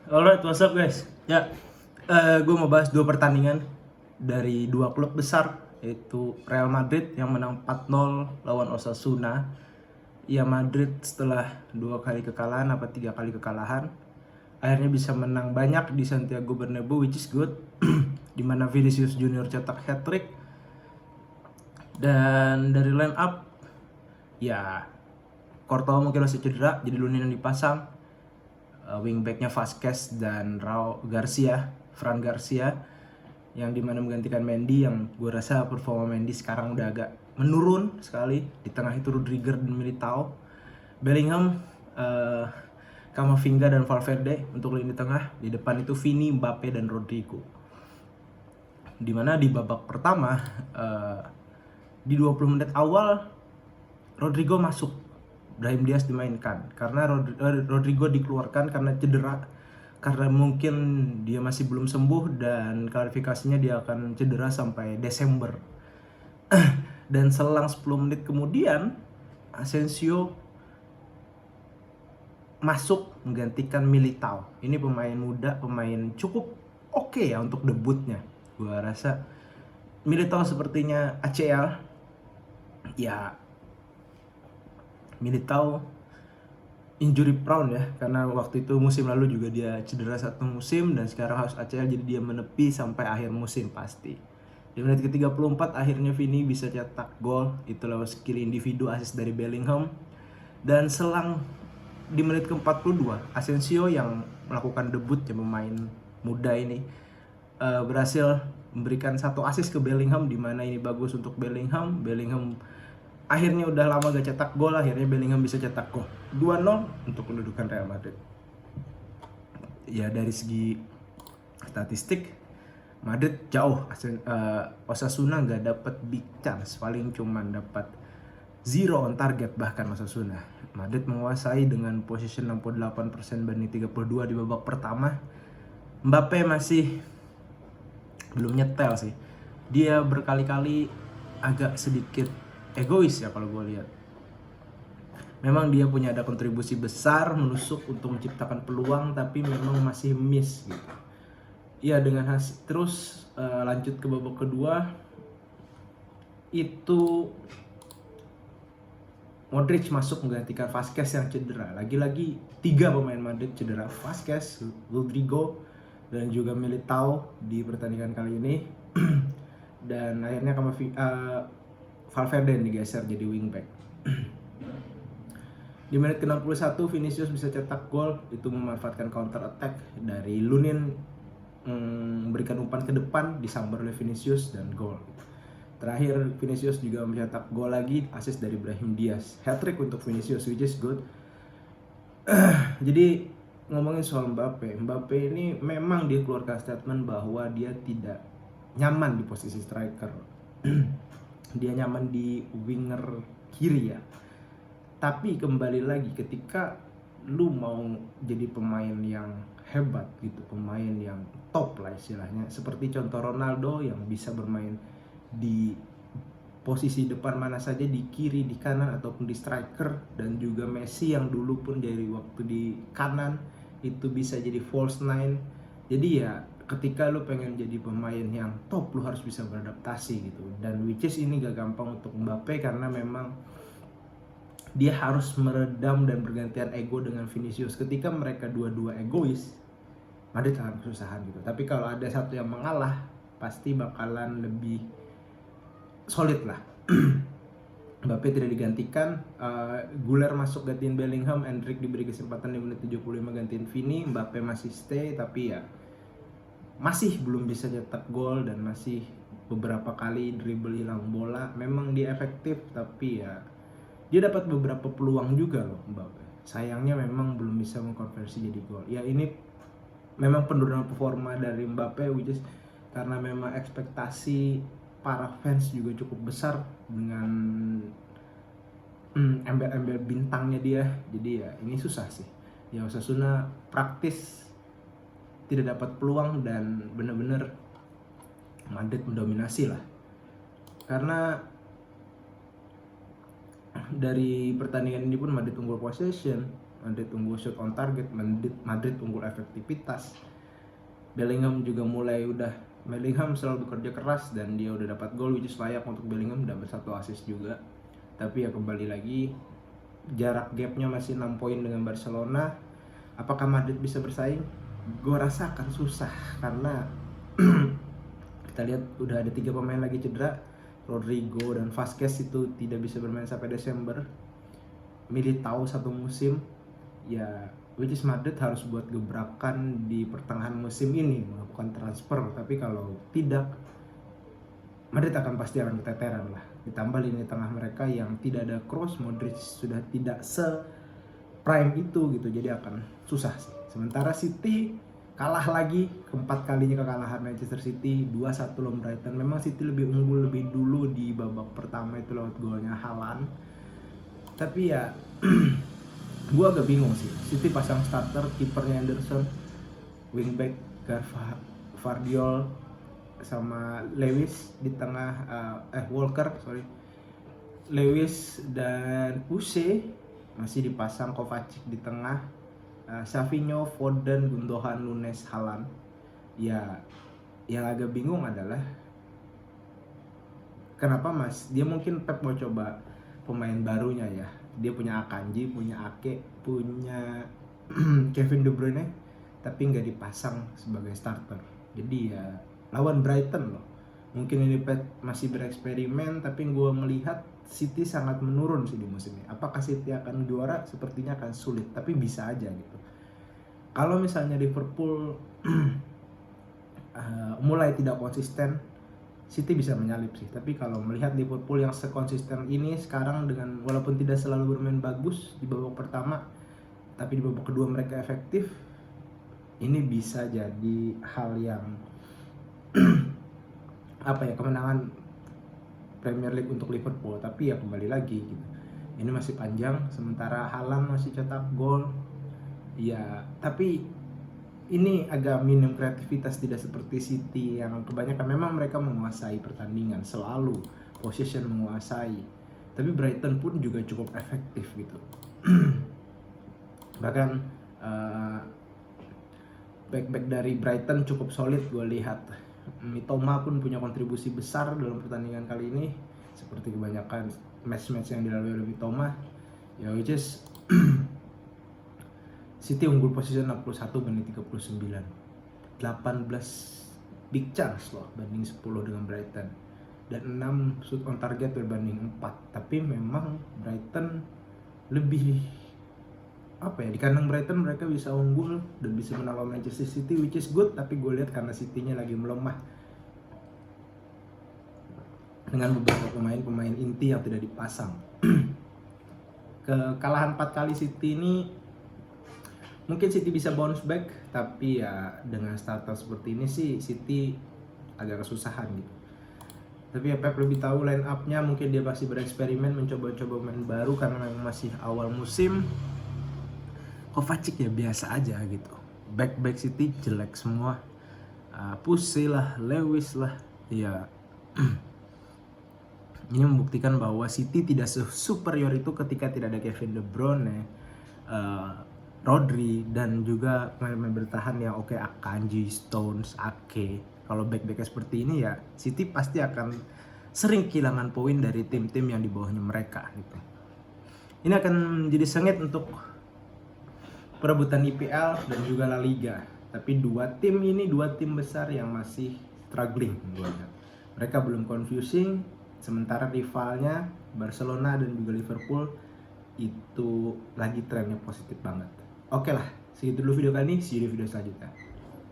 Alright, what's up guys? Ya, gue mau bahas dua pertandingan dari dua klub besar, yaitu Real Madrid yang menang 4-0 lawan Osasuna. Ya, Madrid setelah dua kali kekalahan apa tiga kali kekalahan akhirnya bisa menang banyak di Santiago Bernabeu, which is good. Dimana Vinicius Junior cetak hat-trick. Dan dari line up, ya Courtois mungkin masih cedera, jadi Lunin yang dipasang. Wingbacknya Vasquez dan Fran Garcia, yang dimana menggantikan Mendy, yang gue rasa performa Mendy sekarang udah agak menurun sekali. Di tengah itu Rudiger dan Militao, Bellingham, Camavinga dan Valverde untuk lini tengah. Di depan itu Vini, Mbappe dan Rodrigo. Dimana di babak pertama, di 20 menit awal Rodrigo masuk, Brahim Diaz dimainkan karena Rodrigo dikeluarkan karena cedera, karena mungkin dia masih belum sembuh dan klarifikasinya dia akan cedera sampai Desember. Dan selang 10 menit kemudian Asensio masuk menggantikan Militao. Ini pemain muda, pemain cukup oke ya untuk debutnya. Gua rasa Militao sepertinya ACL. Ya, Militao injury prone ya, karena waktu itu musim lalu juga dia cedera satu musim dan sekarang harus ACL, jadi dia menepi sampai akhir musim pasti. Di menit ke-34 akhirnya Vini bisa cetak gol, itu lewat skill individu assist dari Bellingham. Dan selang di menit ke-42 Asensio yang melakukan debut ya, pemain muda ini berhasil memberikan satu assist ke Bellingham, di mana ini bagus untuk Bellingham. Bellingham akhirnya udah lama gak cetak gol, akhirnya Bellingham bisa cetak gol 2-0 untuk mendudukan Real Madrid. Ya, dari segi statistik Madrid jauh. Osasuna nggak dapat big chance, paling cuman dapat 0 on target. Bahkan Osasuna, Madrid menguasai dengan position 68% banding 32 di babak pertama. Mbappe masih belum nyetel sih, dia berkali-kali agak sedikit egois ya kalau gue lihat. Memang dia punya ada kontribusi besar menusuk untuk menciptakan peluang, tapi memang masih miss gitu. Ya, dengan hasil terus lanjut ke babak kedua, itu Modric masuk menggantikan Vasquez yang cedera. Lagi-lagi 3 pemain Madrid cedera, Vasquez, Rodrigo, dan juga Militao di pertandingan kali ini. Dan akhirnya Valverde yang digeser jadi wingback. Di menit ke-61 Vinicius bisa cetak gol, itu memanfaatkan counter attack dari Lunin, memberikan umpan ke depan, disambar oleh Vinicius dan gol. Terakhir Vinicius juga mencetak gol lagi, assist dari Brahim Diaz. Hat-trick untuk Vinicius, which is good. Jadi ngomongin soal Mbappe ini memang dia keluarkan statement bahwa dia tidak nyaman di posisi striker. Dia nyaman di winger kiri ya. Tapi kembali lagi, ketika lu mau jadi pemain yang hebat gitu, pemain yang top lah istilahnya, seperti contoh Ronaldo yang bisa bermain di posisi depan mana saja, di kiri, di kanan, ataupun di striker, dan juga Messi yang dulu pun dari waktu di kanan itu bisa jadi false nine. Jadi ya, ketika lu pengen jadi pemain yang top, lu harus bisa beradaptasi gitu. Dan which is ini gak gampang untuk Mbappe, karena memang dia harus meredam dan bergantian ego dengan Vinicius. Ketika mereka dua-dua egois, Madrid akan kesusahan gitu. Tapi kalau ada satu yang mengalah, pasti bakalan lebih solid lah. Mbappe tidak digantikan, Güler masuk gantiin Bellingham, Endrick diberi kesempatan di menit 75 gantiin Vini. Mbappe masih stay, tapi ya masih belum bisa cetak gol dan masih beberapa kali dribble hilang bola. Memang dia efektif, tapi ya dia dapat beberapa peluang juga loh Mbappe. Sayangnya memang belum bisa mengkonversi jadi gol. Ya, ini memang penurunan performa dari Mbappe, which is karena memang ekspektasi para fans juga cukup besar dengan embel-embel bintangnya dia. Jadi ya ini susah sih. Ya, Osasuna praktis tidak dapat peluang dan benar-benar Madrid mendominasi lah. Karena dari pertandingan ini pun Madrid unggul possession, Madrid unggul shot on target, Madrid unggul efektivitas. Bellingham juga Bellingham selalu bekerja keras dan dia udah dapat gol which is layak untuk Bellingham, dapat 1 assist juga. Tapi ya kembali lagi jarak gapnya masih 6 poin dengan Barcelona. Apakah Madrid bisa bersaing? Gue rasa akan susah karena kita lihat udah ada 3 pemain lagi cedera. Rodrigo dan Vasquez itu tidak bisa bermain sampai Desember. Militao 1 musim. Ya, which is Madrid harus buat gebrakan di pertengahan musim ini melakukan transfer. Tapi kalau tidak, Madrid pasti akan keteteran lah. Ditambah lini tengah mereka yang tidak ada Kroos, Modric sudah tidak se-prime itu gitu. Jadi akan susah sih. Sementara City kalah lagi, keempat kalinya kekalahan Manchester City 2-1 lawan Brighton. Memang City lebih unggul lebih dulu di babak pertama itu lewat golnya Haaland. Tapi ya gue agak bingung sih. City pasang starter, kipernya Anderson, wingback Gvardiol sama Lewis di tengah, Walker Lewis dan Use masih dipasang Kovacic di tengah. Savinho, Foden, Gundogan, Nunes, Haaland. Ya, yang agak bingung adalah kenapa dia mungkin Pep mau coba pemain barunya ya. Dia punya Akanji, punya Ake, punya Kevin De Bruyne, tapi nggak dipasang sebagai starter. Jadi ya lawan Brighton loh. Mungkin ini Pep masih bereksperimen, tapi gue melihat City sangat menurun sih di musim ini. Apakah City akan juara? Sepertinya akan sulit, tapi bisa aja gitu. Kalau misalnya Liverpool mulai tidak konsisten, City bisa menyalip sih. Tapi kalau melihat Liverpool yang sekonsisten ini sekarang, dengan walaupun tidak selalu bermain bagus di babak pertama, tapi di babak kedua mereka efektif, ini bisa jadi hal yang kemenangan Premier League untuk Liverpool. Tapi ya kembali lagi gitu, ini masih panjang. Sementara Haaland masih cetak gol ya, tapi ini agak minim kreativitas, tidak seperti City yang kebanyakan memang mereka menguasai pertandingan, selalu possession menguasai. Tapi Brighton pun juga cukup efektif gitu. Bahkan back dari Brighton cukup solid gue lihat. Mitoma pun punya kontribusi besar dalam pertandingan kali ini, seperti kebanyakan match-match yang dilalui oleh Mitoma. Ya, which is City unggul posisi 61 banding 39. 18 big chance loh banding 10 dengan Brighton. Dan 6 shoot on target berbanding 4. Tapi memang Brighton lebih di kandang Brighton mereka bisa unggul dan bisa menang lawan Manchester City, which is good. Tapi gue lihat karena City-nya lagi melemah dengan beberapa pemain inti yang tidak dipasang. Kekalahan 4 kali City ini mungkin City bisa bounce back, tapi ya dengan starter seperti ini sih City agak kesusahan gitu. Tapi ya Pep lebih tahu line up-nya, mungkin dia pasti bereksperimen mencoba-coba main baru karena memang masih awal musim. Kovacic ya biasa aja gitu. Back City jelek semua. Pussy lah, Lewis lah. Ya ini membuktikan bahwa City tidak superior itu ketika tidak ada Kevin De Bruyne, Rodri, dan juga pemain bertahan yang oke, Akanji, Stones, Ake. Kalau back-backnya seperti ini ya City pasti akan sering kehilangan poin dari tim-tim yang di bawahnya mereka gitu. Ini akan menjadi sengit untuk perebutan IPL dan juga La Liga. Tapi dua tim besar yang masih struggling menurutnya. Mereka belum confusing, sementara rivalnya Barcelona dan juga Liverpool itu lagi trennya positif banget. Oke lah, segitu dulu video kali ini, see you di video selanjutnya.